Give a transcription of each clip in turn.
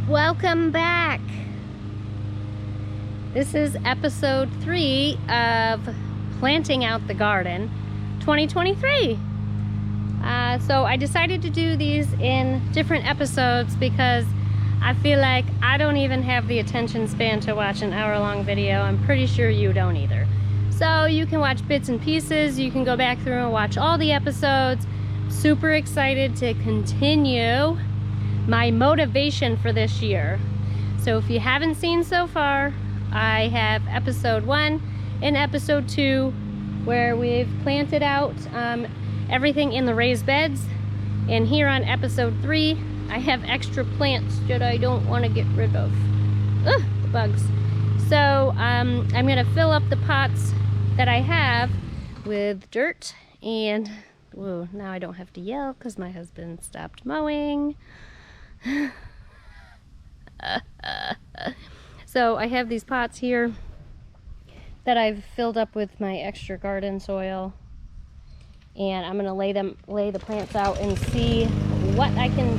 Welcome back. This is episode 3 of Planting Out the Garden 2023. So I decided to do these in different episodes because I feel like I don't even have the attention span to watch an hour-long video. I'm pretty sure you don't either. So you can watch bits and pieces. You can go back through and watch all the episodes. Super excited to continue my motivation for this year. So if you haven't seen so far, I have episode 1 and episode 2 where we've planted out everything in the raised beds, and here on episode 3 I have extra plants that I don't want to get rid of. Ugh, the bugs. So I'm gonna fill up the pots that I have with dirt, and whoa, now I don't have to yell because my husband stopped mowing. So I have these pots here that I've filled up with my extra garden soil, and I'm gonna lay the plants out and see what I can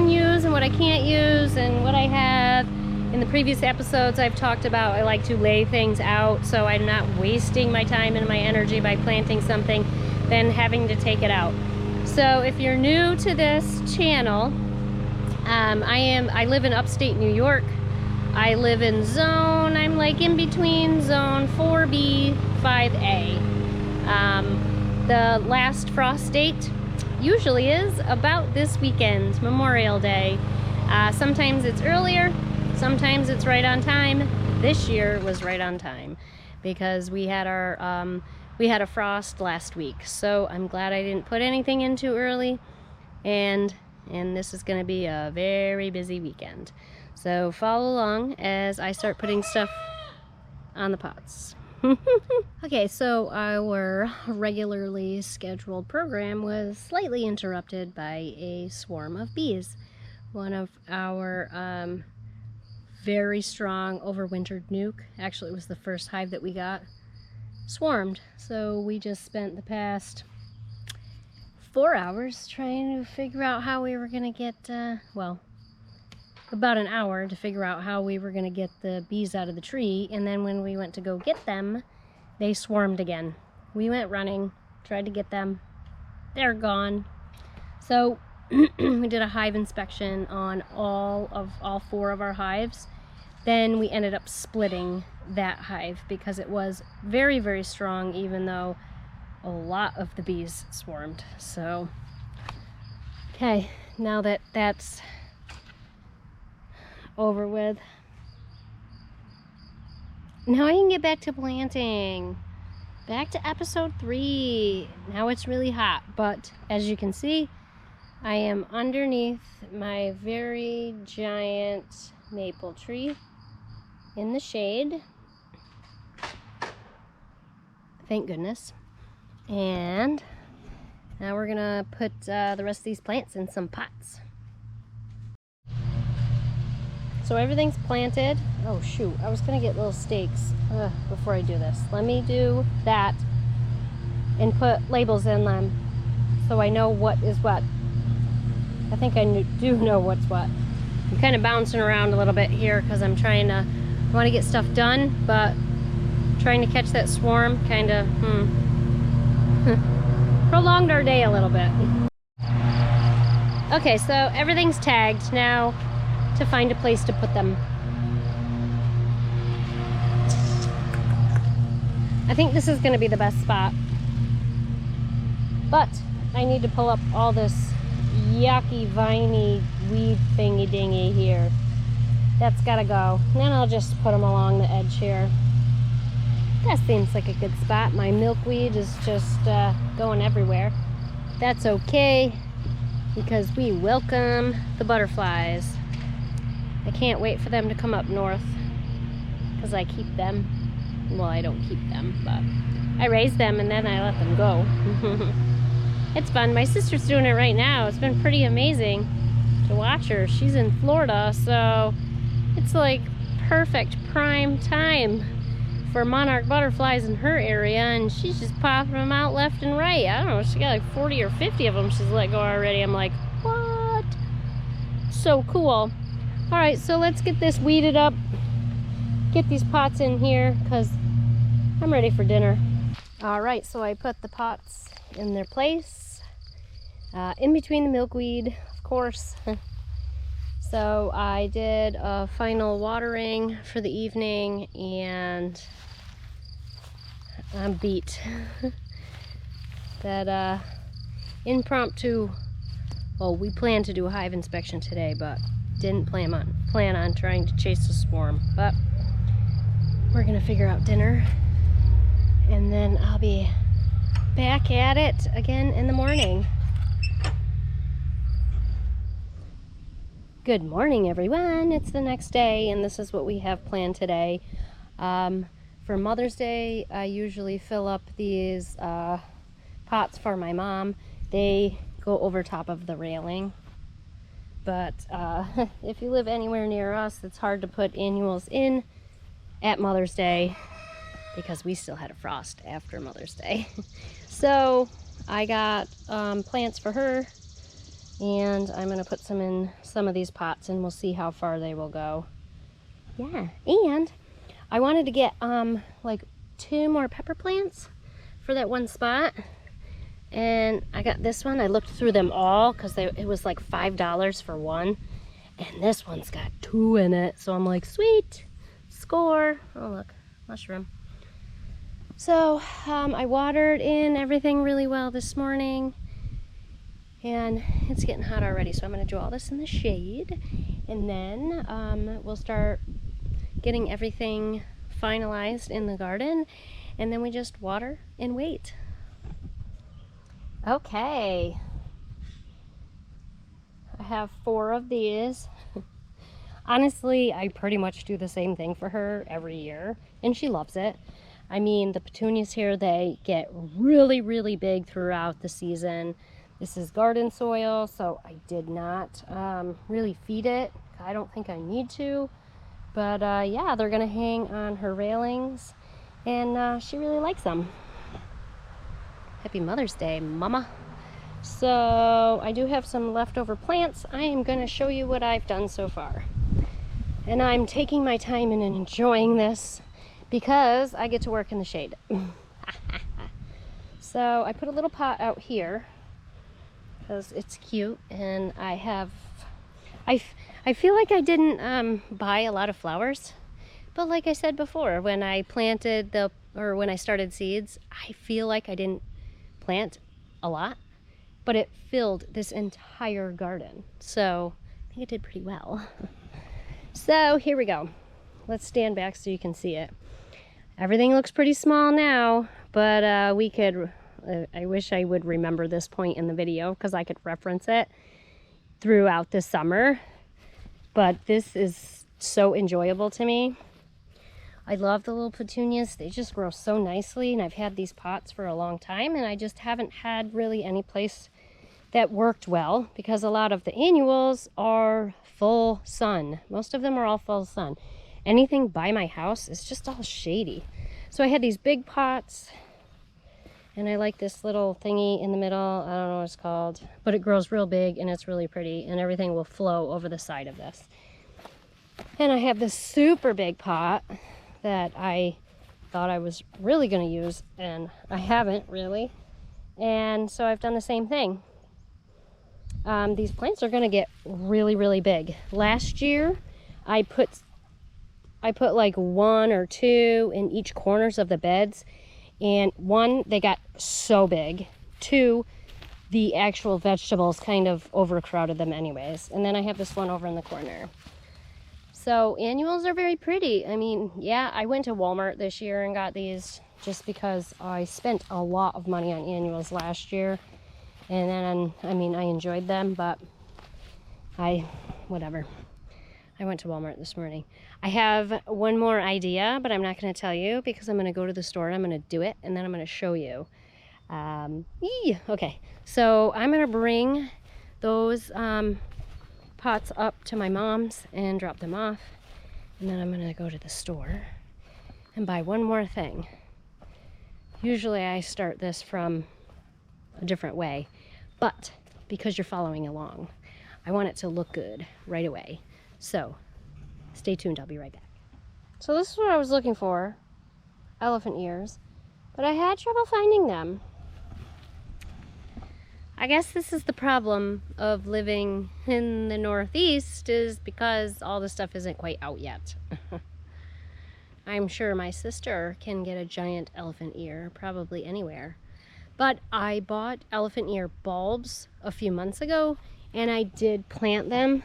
use and what I can't use, and what I have. In the previous episodes I've talked about I like to lay things out so I'm not wasting my time and my energy by planting something then having to take it out. So if you're new to this channel, I live in upstate New York. I live in I'm like in between zone 4B, 5A. The last frost date usually is about this weekend, Memorial Day. Sometimes it's earlier, sometimes it's right on time. This year was right on time because we had a frost last week, so I'm glad I didn't put anything in too early, and this is going to be a very busy weekend. So follow along as I start putting stuff on the pots. Okay, so our regularly scheduled program was slightly interrupted by a swarm of bees. One of our very strong overwintered nuke, actually it was the first hive that we got, swarmed. So we just spent the past 4 hours trying to figure out how we were going to get, well, about an hour to figure out how we were going to get the bees out of the tree, and then when we went to go get them, they swarmed again. We went running, tried to get them, they're gone. So we did a hive inspection on all 4 of our hives. Then we ended up splitting that hive because it was very, very strong, even though a lot of the bees swarmed. So, okay, now that that's over with, now I can get back to planting. Back to episode 3. Now it's really hot, but as you can see, I am underneath my very giant maple tree in the shade. Thank goodness. And now we're gonna put the rest of these plants in some pots. So everything's planted. Oh shoot, I was gonna get little stakes before I do this. Let me do that and put labels in them so I know what is what. I think I do know what's what. I'm kind of bouncing around a little bit here because I want to get stuff done, but trying to catch that swarm kind of prolonged our day a little bit. Okay, so everything's tagged now to find a place to put them. I think this is going to be the best spot, but I need to pull up all this yucky viney weed thingy dingy here. That's gotta go. And then I'll just put them along the edge here. That seems like a good spot. My milkweed is just going everywhere. That's okay because we welcome the butterflies. I can't wait for them to come up north because I keep them. Well, I don't keep them, but I raise them and then I let them go. It's fun. My sister's doing it right now. It's been pretty amazing to watch her. She's in Florida, so it's like perfect prime time for monarch butterflies in her area, and she's just popping them out left and right. I don't know, she got like 40 or 50 of them she's let go already. I'm like, what? so cool. All right, so let's get this weeded up, get these pots in here, because I'm ready for dinner. All right, so I put the pots in their place, in between the milkweed, of course. So I did a final watering for the evening, and I'm beat. That impromptu, well, we planned to do a hive inspection today, but didn't plan on trying to chase the swarm. But we're gonna figure out dinner, and then I'll be back at it again in the morning. Good morning, everyone. It's the next day, and this is what we have planned today. For Mother's Day, I usually fill up these pots for my mom. They go over top of the railing. But if you live anywhere near us, it's hard to put annuals in at Mother's Day because we still had a frost after Mother's Day. So I got plants for her, and I'm gonna put some in some of these pots, and we'll see how far they will go. Yeah, and I wanted to get like 2 more pepper plants for that one spot, and I got this one. I looked through them all because it was like $5 for one, and this one's got 2 in it, so I'm like, sweet, score. Oh look, mushroom. So I watered in everything really well this morning, and it's getting hot already, so I'm going to do all this in the shade, and then we'll start getting everything finalized in the garden, and then we just water and wait. Okay, I have 4 of these. Honestly, I pretty much do the same thing for her every year, and she loves it. I mean, the petunias here, they get really, really big throughout the season. This is garden soil, so I did not really feed it. I don't think I need to, but yeah, they're gonna hang on her railings, and she really likes them. Happy Mother's Day, Mama. So I do have some leftover plants. I am gonna show you what I've done so far. And I'm taking my time and enjoying this because I get to work in the shade. So I put a little pot out here because it's cute, and I feel like I didn't buy a lot of flowers, but like I said before, when I planted when I started seeds, I feel like I didn't plant a lot, but it filled this entire garden, so I think it did pretty well. So here we go. Let's stand back so you can see it. Everything looks pretty small now, but I wish I would remember this point in the video because I could reference it throughout the summer. But this is so enjoyable to me. I love the little petunias. They just grow so nicely, and I've had these pots for a long time, and I just haven't had really any place that worked well because a lot of the annuals are full sun. Most of them are all full sun. Anything by my house is just all shady. So I had these big pots, and I like this little thingy in the middle. I don't know what it's called, but it grows real big, and it's really pretty, and everything will flow over the side of this. And I have this super big pot that I thought I was really going to use, and I haven't really. And so I've done the same thing. These plants are going to get really, really big. Last year, I put like 1 or 2 in each corners of the beds, and 1, they got so big. 2, the actual vegetables kind of overcrowded them anyways. And then I have this one over in the corner. So annuals are very pretty. I mean, yeah, I went to Walmart this year and got these just because I spent a lot of money on annuals last year. And then, I mean, I enjoyed them, but whatever. I went to Walmart this morning. I have one more idea, but I'm not going to tell you because I'm going to go to the store and I'm going to do it, and then I'm going to show you. Okay, so I'm going to bring those pots up to my mom's and drop them off, and then I'm going to go to the store and buy one more thing. Usually I start this from a different way, but because you're following along, I want it to look good right away. So stay tuned, I'll be right back. So this is what I was looking for, elephant ears, but I had trouble finding them. I guess this is the problem of living in the Northeast, is because all the stuff isn't quite out yet. I'm sure my sister can get a giant elephant ear probably anywhere. But I bought elephant ear bulbs a few months ago, and I did plant them.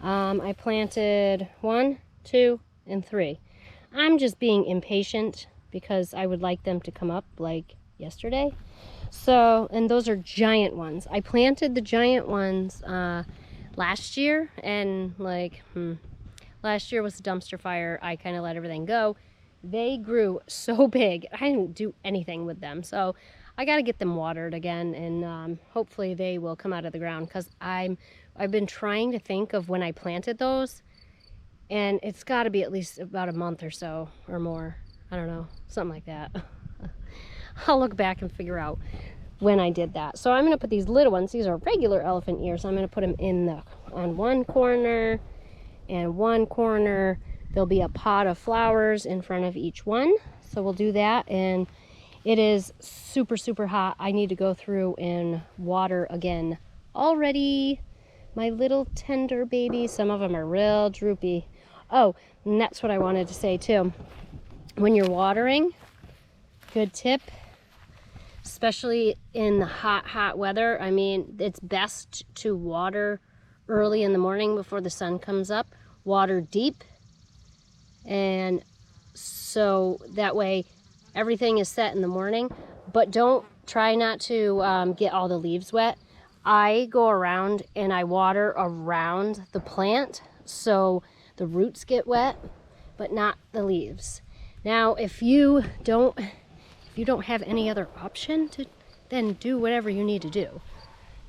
I planted 1, 2, and 3. I'm just being impatient because I would like them to come up like yesterday. So, and those are giant ones. I planted the giant ones last year, and last year was a dumpster fire. I kind of let everything go. They grew so big. I didn't do anything with them. So I got to get them watered again, and hopefully they will come out of the ground, because I've been trying to think of when I planted those, and it's got to be at least about a month or so or more. I don't know, something like that. I'll look back and figure out when I did that. So I'm going to put these little ones. These are regular elephant ears. I'm going to put them on one corner and one corner. There'll be a pot of flowers in front of each one. So we'll do that. And it is super, super hot. I need to go through and water again already. My little tender babies, some of them are real droopy. Oh, and that's what I wanted to say too. When you're watering, good tip, especially in the hot weather. I mean, it's best to water early in the morning before the sun comes up. Water deep, and so that way everything is set in the morning. But try not to get all the leaves wet. I go around and I water around the plant so the roots get wet, but not the leaves. Now, if you don't have any other option, then do whatever you need to do.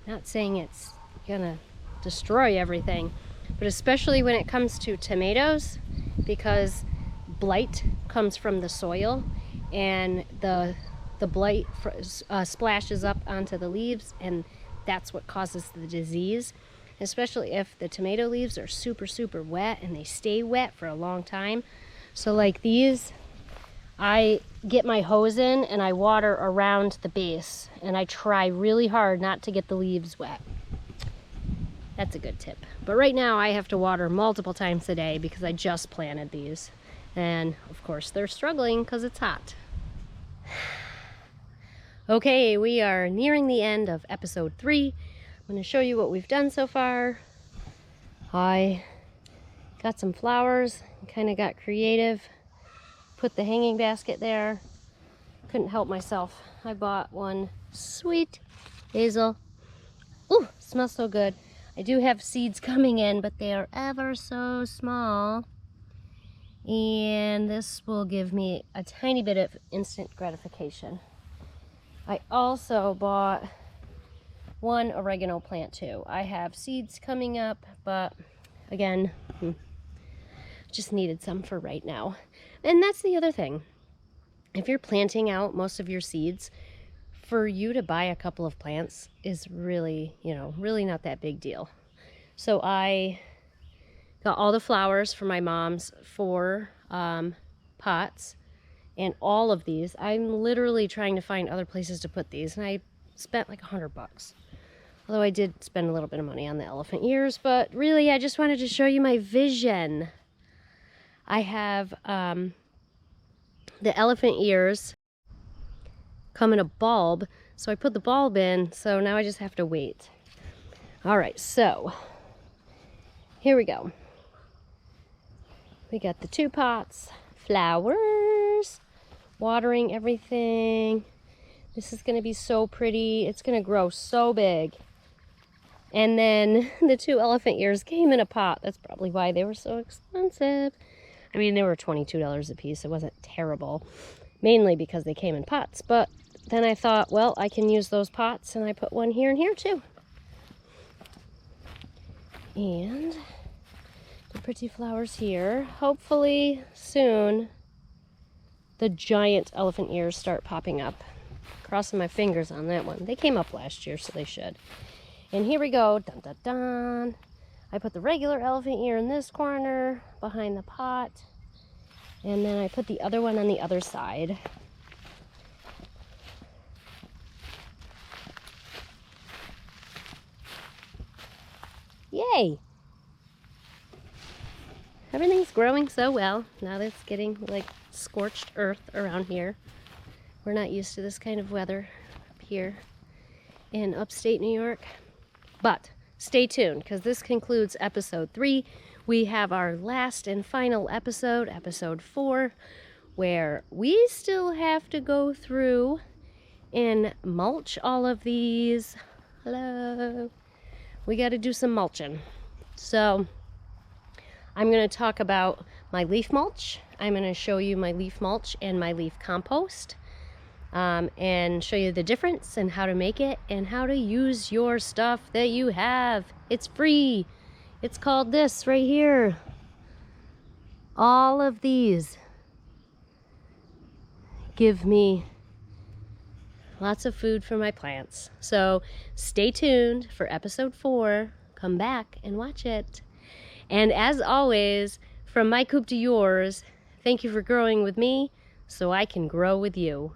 Not saying it's gonna destroy everything, but especially when it comes to tomatoes, because blight comes from the soil, and the blight splashes up onto the leaves, and that's what causes the disease. Especially if the tomato leaves are super, super wet and they stay wet for a long time. So like these, I get my hose in and I water around the base, and I try really hard not to get the leaves wet. That's a good tip. But right now I have to water multiple times a day because I just planted these. And of course they're struggling because it's hot. Okay, we are nearing the end of episode 3. I'm going to show you what we've done so far. I got some flowers, kind of got creative. Put the hanging basket there. Couldn't help myself. I bought one sweet basil. Ooh, smells so good. I do have seeds coming in, but they are ever so small. And this will give me a tiny bit of instant gratification. I also bought one oregano plant too. I have seeds coming up, but again, just needed some for right now. And that's the other thing. If you're planting out most of your seeds, for you to buy a couple of plants is really, really not that big deal. So I got all the flowers for my mom's 4 pots, and all of these. I'm literally trying to find other places to put these, and I spent like $100. Although I did spend a little bit of money on the elephant ears, but really I just wanted to show you my vision. I have the elephant ears come in a bulb, so I put the bulb in, so now I just have to wait. All right, so here we go. We got the 2 pots, flowers, watering everything. This is gonna be so pretty. It's gonna grow so big. And then the 2 elephant ears came in a pot. That's probably why they were so expensive. I mean, they were $22 a piece. It wasn't terrible, mainly because they came in pots. But then I thought, well, I can use those pots, and I put one here and here too. And the pretty flowers here. Hopefully soon the giant elephant ears start popping up. Crossing my fingers on that one. They came up last year, so they should. And here we go. Dun, dun, dun. I put the regular elephant ear in this corner behind the pot. And then I put the other one on the other side. Yay! Everything's growing so well now that it's getting like scorched earth around here. We're not used to this kind of weather up here in upstate New York. But stay tuned, because this concludes episode 3. We have our last and final episode, episode 4, where we still have to go through and mulch all of these. Hello. We got to do some mulching. So I'm going to talk about my leaf mulch. I'm going to show you my leaf mulch and my leaf compost, and show you the difference and how to make it and how to use your stuff that you have. It's free. It's called this right here. All of these give me lots of food for my plants. So stay tuned for episode 4. Come back and watch it. And as always, from my coop to yours, thank you for growing with me so I can grow with you.